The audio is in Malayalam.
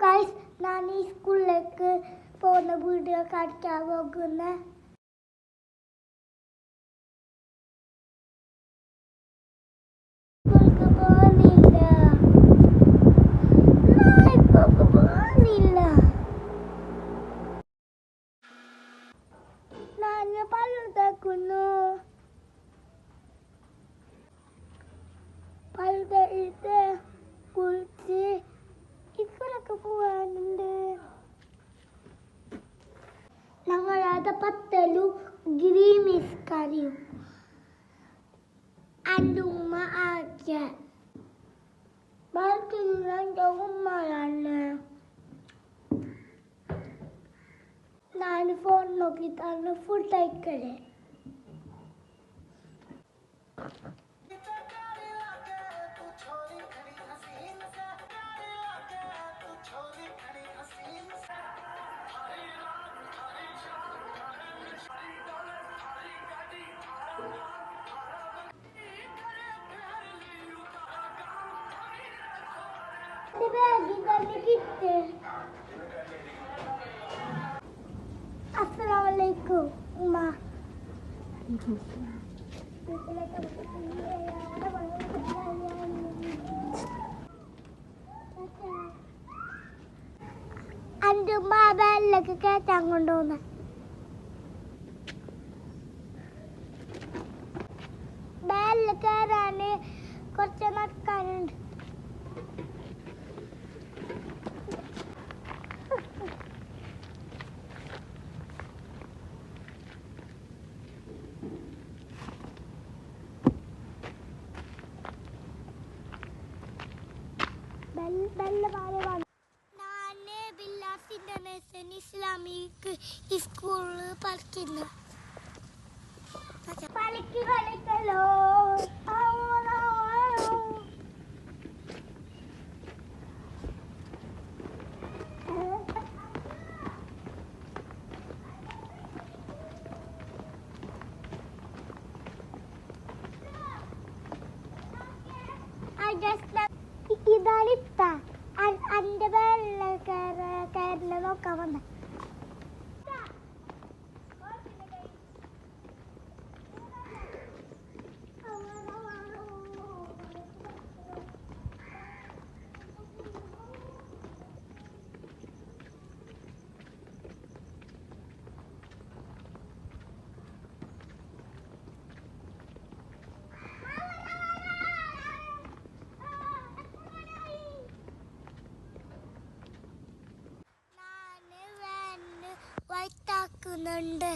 ഗൈസ്, ഞാൻ ഈ സ്കൂളിലേക്ക് പോകുന്ന വീഡിയോ കാണിക്കാൻ പോകുന്നത്. സ്കൂൾക്ക് പോകുന്നില്ല, ഞാൻ പല്ല് തേക്കുന്നു. പല്ല് തേച്ച് കുളിച്ച് ഇപ്പോഴൊക്കെ പോകാനുണ്ട്. ഞങ്ങളത് പത്തലും ഗ്രീമിസ് കറിയും എൻ്റെ ഉമ്മ ആക്കിയ ബാക്കിയുള്ള എൻ്റെ ഉമ്മയാണ്. ഞാൻ ഫോൺ നോക്കിയിട്ടാണ് ഫുഡ് കഴിക്കല്. Assalamualaikum, Uma. എൻ്റെ ഉമ്മ ബാലിലേക്ക് കയറ്റാൻ കൊണ്ടുപോകുന്ന ബാലിൽ കയറാൻ കുറച്ച് നടക്കാനുണ്ട്. ഞാന് ബില്ലാസ് ഇന്റർനാഷണൽ ഇസ്ലാമിക് സ്കൂളിൽ പഠിക്കുന്നു. കളിക്കലോ ഇതാണിത്ത എൻ്റെ പേരില് കയറില് നോക്കാൻ വന്ന. വൈറ്റാക്കുന്നുണ്ട്.